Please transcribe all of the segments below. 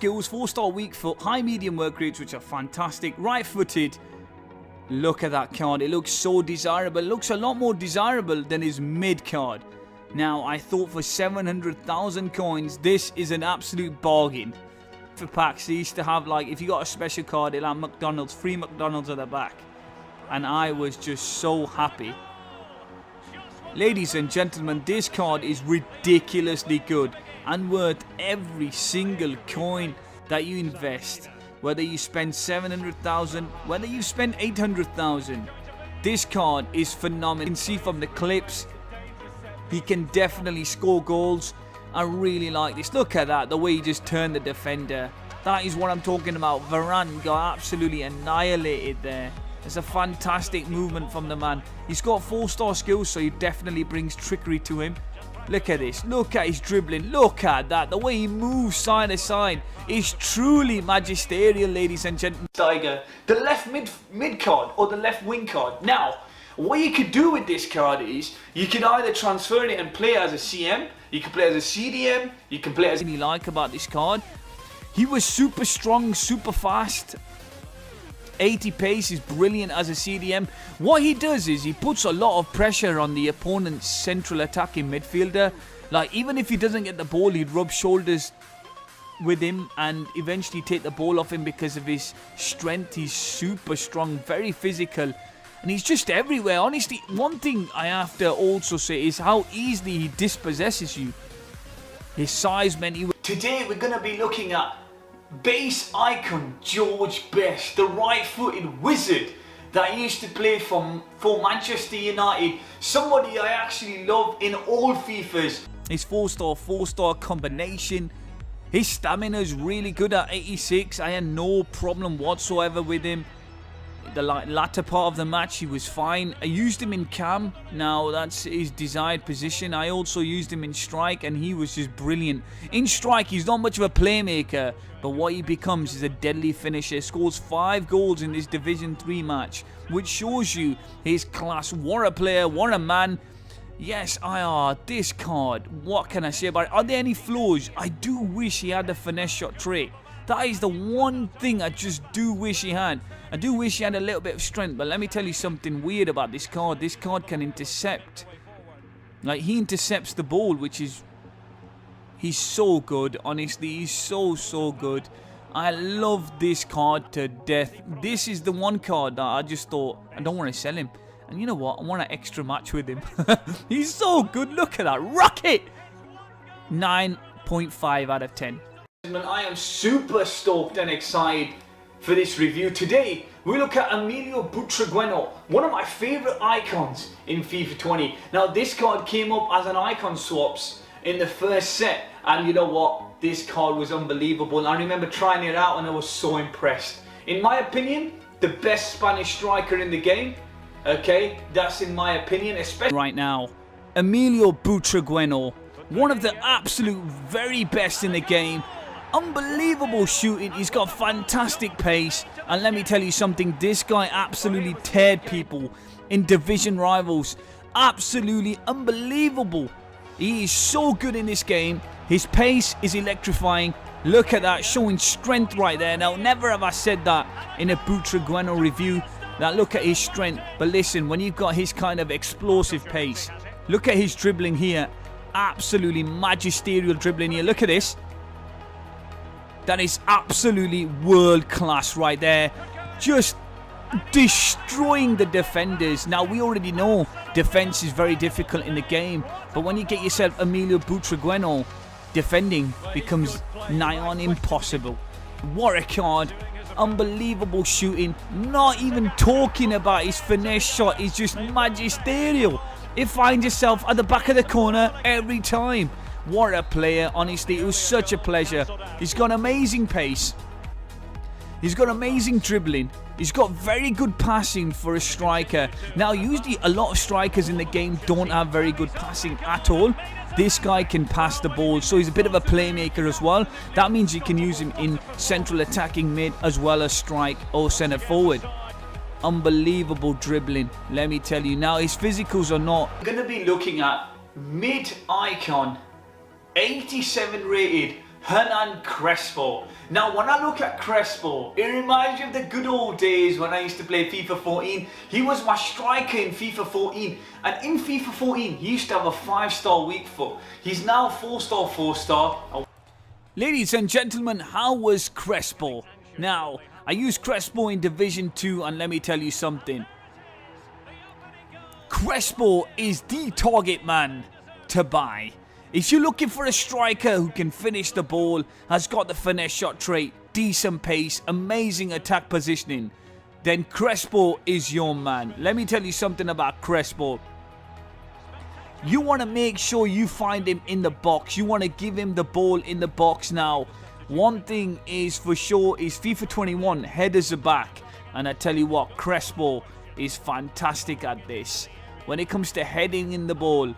skills, 4-star weak foot, high medium work rates, which are fantastic, right-footed. Look at that card. It looks so desirable. It looks a lot more desirable than his mid card. Now, I thought for 700,000 coins, this is an absolute bargain. For packs, they used to have, like, if you got a special card, it'll have McDonald's, free McDonald's at the back. And I was just so happy. Ladies and gentlemen, this card is ridiculously good and worth every single coin that you invest. Whether you spend 700,000, whether you spend 800,000, this card is phenomenal. You can see from the clips, he can definitely score goals. I really like this. Look at that, the way he just turned the defender. That is what I'm talking about. Varane got absolutely annihilated there. It's a fantastic movement from the man. He's got 4-star skills, so he definitely brings trickery to him. Look at this. Look at his dribbling. Look at that. The way he moves side to side is truly magisterial, ladies and gentlemen. Tiger, the left mid card or the left wing card. Now, what you could do with this card is you can either transfer it and play as a CM. You can play as a CDM. You can play as... What I really like about this card, he was super strong, super fast. 80 pace is brilliant as a CDM. What he does is he puts a lot of pressure on the opponent's central attacking midfielder. Like, even if he doesn't get the ball, he'd rub shoulders with him and eventually take the ball off him because of his strength. He's super strong, very physical, and he's just everywhere. Honestly, one thing I have to also say is how easily he dispossesses you. His size meant he... Today we're going to be looking at base icon George Best, the right-footed wizard that used to play for Manchester United. Somebody I actually love in all FIFAs. His 4-star combination. His stamina is really good at 86. I had no problem whatsoever with him. The latter part of the match, he was fine. I used him in cam. Now, that's his desired position. I also used him in strike, and he was just brilliant. In strike, he's not much of a playmaker, but what he becomes is a deadly finisher. Scores 5 goals in this Division 3 match, which shows you his class. What a player, what a man. Yes, this card, what can I say about it? Are there any flaws? I do wish he had the finesse shot trait. That is the one thing I just do wish he had. I do wish he had a little bit of strength, but let me tell you something weird about this card. This card can intercept. Like, he intercepts the ball, which is... He's so good, honestly. He's so good. I love this card to death. This is the one card that I just thought, I don't want to sell him. And you know what? I want an extra match with him. He's so good. Look at that. Rocket! 9.5 out of 10. I am super stoked and excited for this review. Today we look at Emilio Butragueño, one of my favourite icons in FIFA 20. Now, this card came up as an icon swaps in the first set, and you know what, this card was unbelievable, and I remember trying it out and I was so impressed. In my opinion, the best Spanish striker in the game. Okay, that's in my opinion, especially right now. Emilio Butragueño, one of the absolute very best in the game. Unbelievable shooting. He's got fantastic pace, and let me tell you something, this guy absolutely teared people in division rivals. Absolutely unbelievable. He is so good in this game. His pace is electrifying. Look at that, showing strength right there. Now, never have I said that in a Butragueño review, that look at his strength. But listen, when you've got his kind of explosive pace, look at his dribbling here. Absolutely magisterial dribbling here. Look at this. That is absolutely world class right there. Just destroying the defenders. Now, we already know defense is very difficult in the game, but when you get yourself Emilio Butragueño, defending becomes nigh on impossible. What a card. Unbelievable shooting. Not even talking about his finesse shot. It's just magisterial. It finds itself at the back of the corner every time. What a player, honestly. It was such a pleasure. He's got amazing pace. He's got amazing dribbling. He's got very good passing for a striker. Now, usually a lot of strikers in the game don't have very good passing at all. This guy can pass the ball, so he's a bit of a playmaker as well. That means you can use him in central attacking mid as well as strike or centre forward. Unbelievable dribbling, let me tell you. Now, his physicals are not... We're going to be looking at mid icon, 87 rated Hernan Crespo. Now when I look at Crespo, it reminds me of the good old days when I used to play FIFA 14. He was my striker in FIFA 14, and in FIFA 14 he used to have a 5-star weak foot. He's now 4-star, 4-star. Ladies and gentlemen, how was Crespo? Now, I used Crespo in Division 2, and let me tell you something. Crespo is the target man to buy. If you're looking for a striker who can finish the ball, has got the finesse shot trait, decent pace, amazing attack positioning, then Crespo is your man. Let me tell you something about Crespo. You want to make sure you find him in the box. You want to give him the ball in the box now. One thing is for sure is FIFA 21, headers are back. And I tell you what, Crespo is fantastic at this. When it comes to heading in the ball,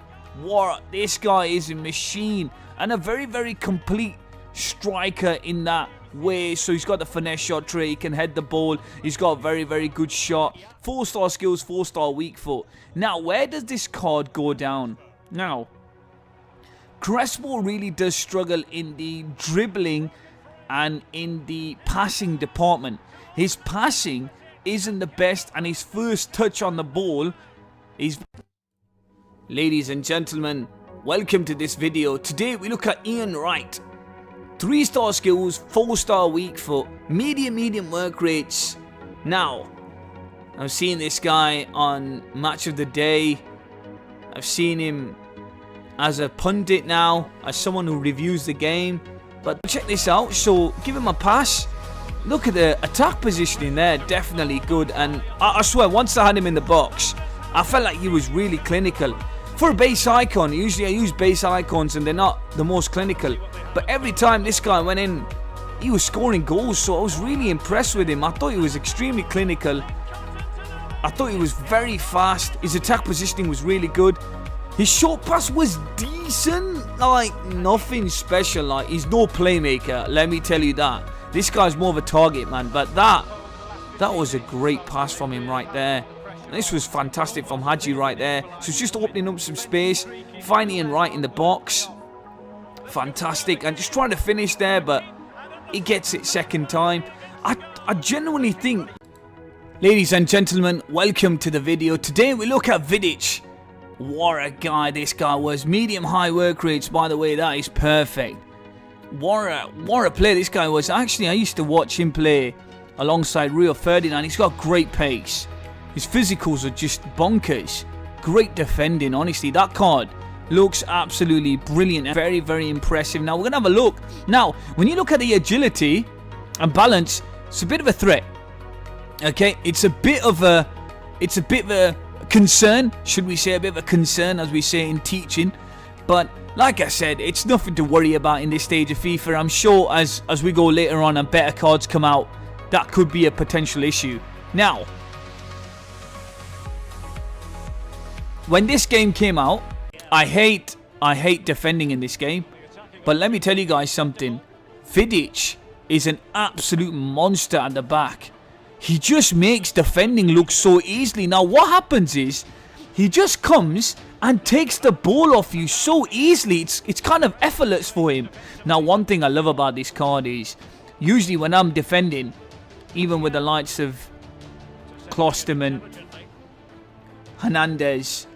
this guy is a machine. And a very, very complete striker in that way. So he's got the finesse shot trait, he can head the ball, he's got a very, very good shot, 4-star skills, 4-star weak foot. Now where does this card go down? Now Crespo really does struggle in the dribbling and in the passing department. His passing isn't the best, and his first touch on the ball is... Ladies and gentlemen, welcome to this video. Today we look at Ian Wright. 3-star skills, 4-star weak foot, medium work rates. Now, I've seen this guy on Match of the Day. I've seen him as a pundit now, as someone who reviews the game. But check this out, so give him a pass. Look at the attack positioning there, definitely good. And I swear, once I had him in the box, I felt like he was really clinical. For a base icon, usually I use base icons and they're not the most clinical. But every time this guy went in, he was scoring goals, so I was really impressed with him. I thought he was extremely clinical. I thought he was very fast. His attack positioning was really good. His short pass was decent, like nothing special. Like, he's no playmaker, let me tell you that. This guy's more of a target man, but that was a great pass from him right there. This was fantastic from Hadji right there. So it's just opening up some space, finding Ian Wright in the box. Fantastic, and just trying to finish there, but he gets it second time. I genuinely think... Ladies and gentlemen, welcome to the video. Today we look at Vidic. What a guy this guy was. Medium-high work rates, by the way, that is perfect. What a player this guy was. Actually, I used to watch him play alongside Rio Ferdinand. He's got great pace. His physicals are just bonkers. Great defending, honestly. That card looks absolutely brilliant. Very, very impressive. Now, we're going to have a look. Now, when you look at the agility and balance, it's a bit of a threat. Okay? It's a bit of a concern, should we say, a bit of a concern, as we say in teaching. But like I said, it's nothing to worry about in this stage of FIFA. I'm sure as we go later on and better cards come out, that could be a potential issue. Now, when this game came out, I hate defending in this game. But let me tell you guys something. Vidic is an absolute monster at the back. He just makes defending look so easily. Now what happens is, he just comes and takes the ball off you so easily. It's kind of effortless for him. Now one thing I love about this card is, usually when I'm defending, even with the likes of Klosterman, Hernandez,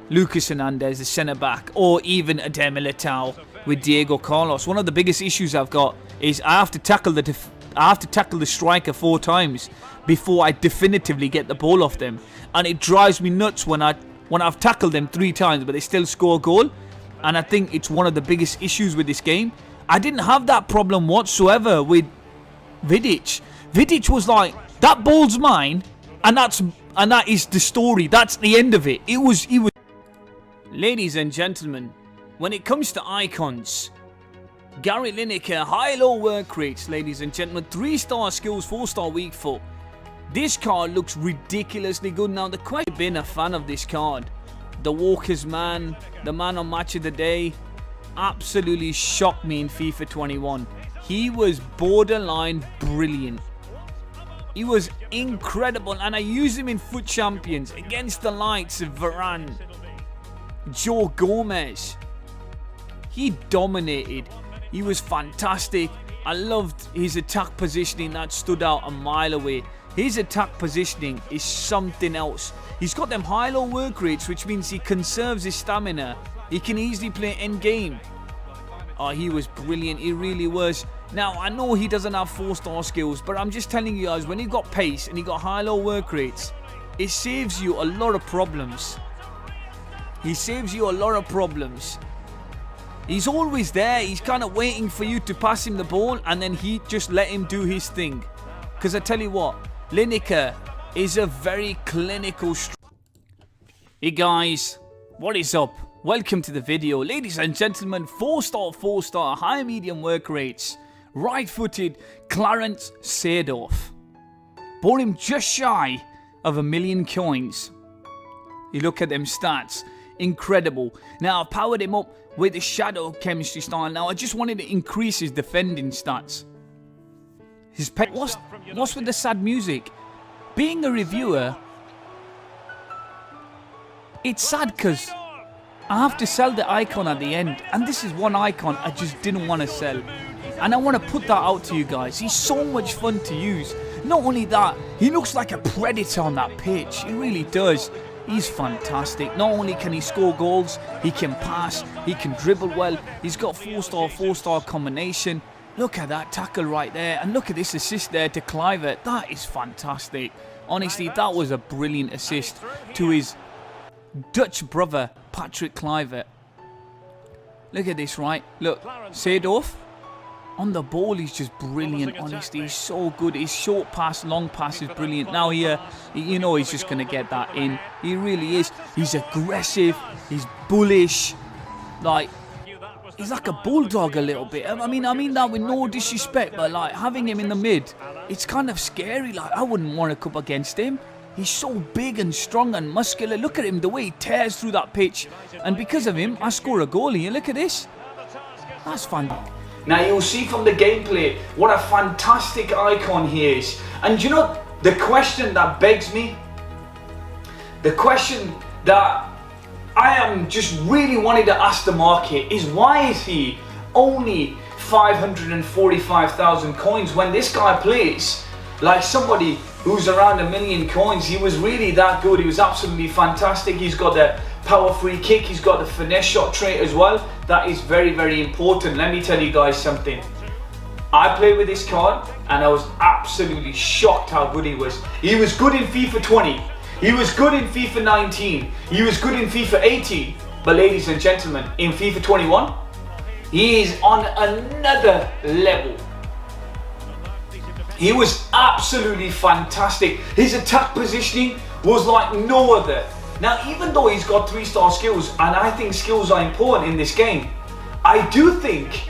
Lucas Hernandez, the centre-back, or even Eder Militao with Diego Carlos, one of the biggest issues I've got is I have to tackle the striker 4 times before I definitively get the ball off them. And it drives me nuts when I've tackled them 3 times but they still score a goal. And I think it's one of the biggest issues with this game. I didn't have that problem whatsoever with Vidic. Vidic was like, that ball's mine, and that is the story. That's the end of it. It was. Ladies and gentlemen, when it comes to icons, Gary Lineker, high-low work rates, ladies and gentlemen, 3-star skills, 4-star weak foot. This card looks ridiculously good. Now, the question, been a fan of this card. The Walker's man, the man on Match of the Day, absolutely shocked me in FIFA 21. He was borderline brilliant. He was incredible, and I used him in FUT Champions against the likes of Varane, Joe Gomez. He dominated. He was fantastic. I loved his attack positioning. That stood out a mile away. His attack positioning is something else. He's got them high-low work rates, which means he conserves his stamina. He can easily play end game. Oh, he was brilliant. He really was. Now, I know he doesn't have 4-star skills, but I'm just telling you guys, when you've got pace and you've got high-low work rates, it saves you a lot of problems. He saves you a lot of problems. He's always there. He's kind of waiting for you to pass him the ball, and then he just let him do his thing. Because I tell you what, LINEKER is a very clinical... Hey guys, what is up? Welcome to the video. Ladies and gentlemen, 4-star, high medium work rates. Right-footed Clarence Seedorf. Bought him just shy of 1 million coins. You look at them stats. Incredible. Now, I've powered him up with the shadow chemistry style. Now, I just wanted to increase his defending stats. His pet. What's with the sad music? Being a reviewer, it's sad because I have to sell the icon at the end, and this is one icon I just didn't want to sell, and I want to put that out to you guys. He's so much fun to use. Not only that, he looks like a predator on that pitch. He really does. He's fantastic. Not only can he score goals, he can pass, he can dribble well. He's got 4-star combination. Look at that tackle right there, and look at this assist there to Kluivert. That is fantastic. Honestly, that was a brilliant assist to his Dutch brother, Patrick Kluivert. Look at this, right? Look, Seedorf on the ball, he's just brilliant. Honestly, he's so good. His short pass, long pass is brilliant. Now here, you know he's just going to get that in. He really is. He's aggressive. He's bullish. Like, he's like a bulldog a little bit. I mean that with no disrespect, but like having him in the mid, it's kind of scary. Like, I wouldn't want to come up against him. He's so big and strong and muscular. Look at him, the way he tears through that pitch. And because of him, I score a goal here. Look at this. That's fun. Now you'll see from the gameplay what a fantastic icon he is. And you know, the question that begs me, the question that I am just really wanting to ask the market is, why is he only 545,000 coins when this guy plays like somebody who's around 1 million coins? He was really that good. He was absolutely fantastic. He's got the power free kick. He's got the finesse shot trait as well. That is very, very important. Let me tell you guys something. I played with this card and I was absolutely shocked how good he was. He was good in FIFA 20. He was good in FIFA 19. He was good in FIFA 18. But ladies and gentlemen, in FIFA 21, he is on another level. He was absolutely fantastic. His attack positioning was like no other. Now, even though he's got 3-star skills, and I think skills are important in this game, I do think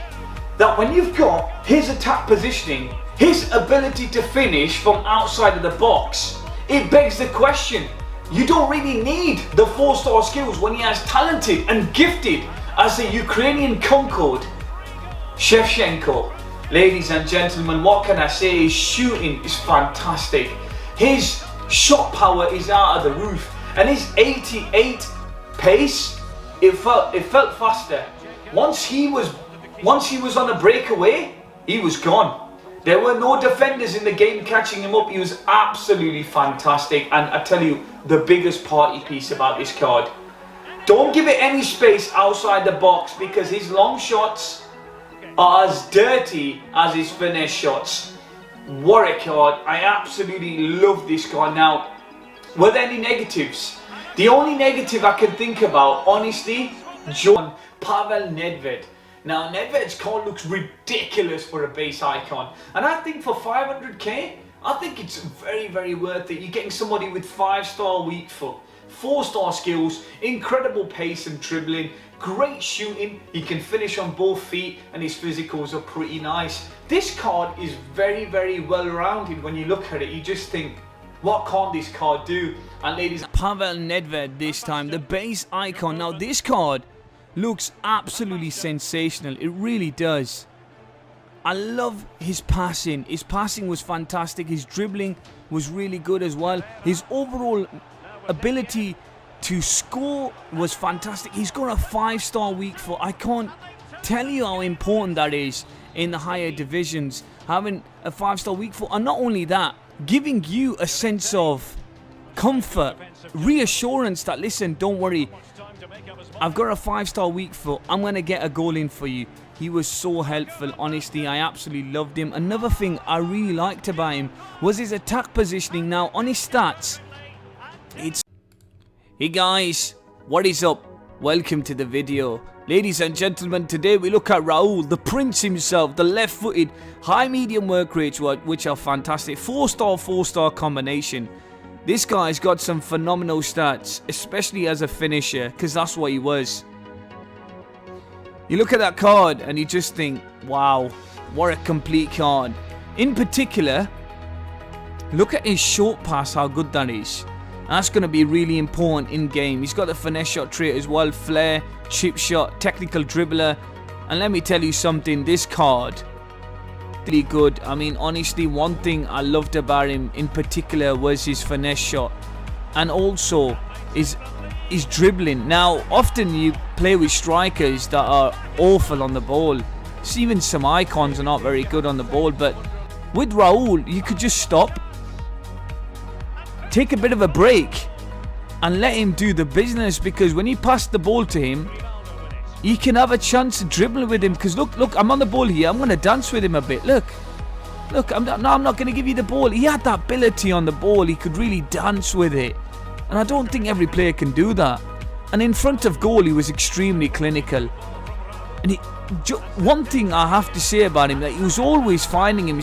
that when you've got his attack positioning, his ability to finish from outside of the box, it begs the question, you don't really need the 4-star skills when he has talented and gifted as a Ukrainian Concord, Shevchenko. Ladies and gentlemen, what can I say? His shooting is fantastic. His shot power is out of the roof. And his 88 pace, it felt faster. Once he was on a breakaway, he was gone. There were no defenders in the game catching him up. He was absolutely fantastic. And I tell you, the biggest party piece about this card, don't give it any space outside the box, because his long shots are as dirty as his finesse shots. What a card. I absolutely love this card. Now, were there any negatives? The only negative I can think about, honestly, Pavel NEDVED. Now, NEDVED's card looks ridiculous for a base icon. And I think for 500k, I think it's very, very worth it. You're getting somebody with 5-star weak foot, 4-star skills, incredible pace and dribbling, great shooting. He can finish on both feet, and his physicals are pretty nice. This card is very, very well rounded. When you look at it, you just think, what can't this card do? And ladies, Pavel NEDVED this time, the base icon. Now this card looks absolutely sensational. It really does. I love his passing. His passing was fantastic. His dribbling was really good as well. His overall ability to score was fantastic. He's got a 5-star weak foot. I can't tell you how important that is in the higher divisions, having a 5-star weak foot. And not only that, giving you a sense of comfort, reassurance that, listen, don't worry, I've got a 5-star weak foot, I'm going to get a goal in for you. He was so helpful, honestly. I absolutely loved him. Another thing I really liked about him was his attack positioning. Now, on his stats, it's... Hey guys, what is up? Welcome to the video. Ladies and gentlemen, today we look at Raul, the prince himself, the left-footed, high-medium work rates, which are fantastic. 4-star, 4-star combination. This guy's got some phenomenal stats, especially as a finisher, because that's what he was. You look at that card and you just think, wow, what a complete card. In particular, look at his short pass, how good that is. That's going to be really important in game. He's got the finesse shot trait as well, flair, chip shot, technical dribbler. And let me tell you something, this card, really good. I mean, honestly, one thing I loved about him in particular was his finesse shot. And also his dribbling. Now, often you play with strikers that are awful on the ball. Even some icons are not very good on the ball. But with Raul, you could just stop, take a bit of a break, and let him do the business. Because when you pass the ball to him, you can have a chance to dribble with him. Because look, I'm on the ball here. I'm going to dance with him a bit. Look, I'm not going to give you the ball. He had that ability on the ball. He could really dance with it. And I don't think every player can do that. And in front of goal, he was extremely clinical. And one thing I have to say about him, that he was always finding him.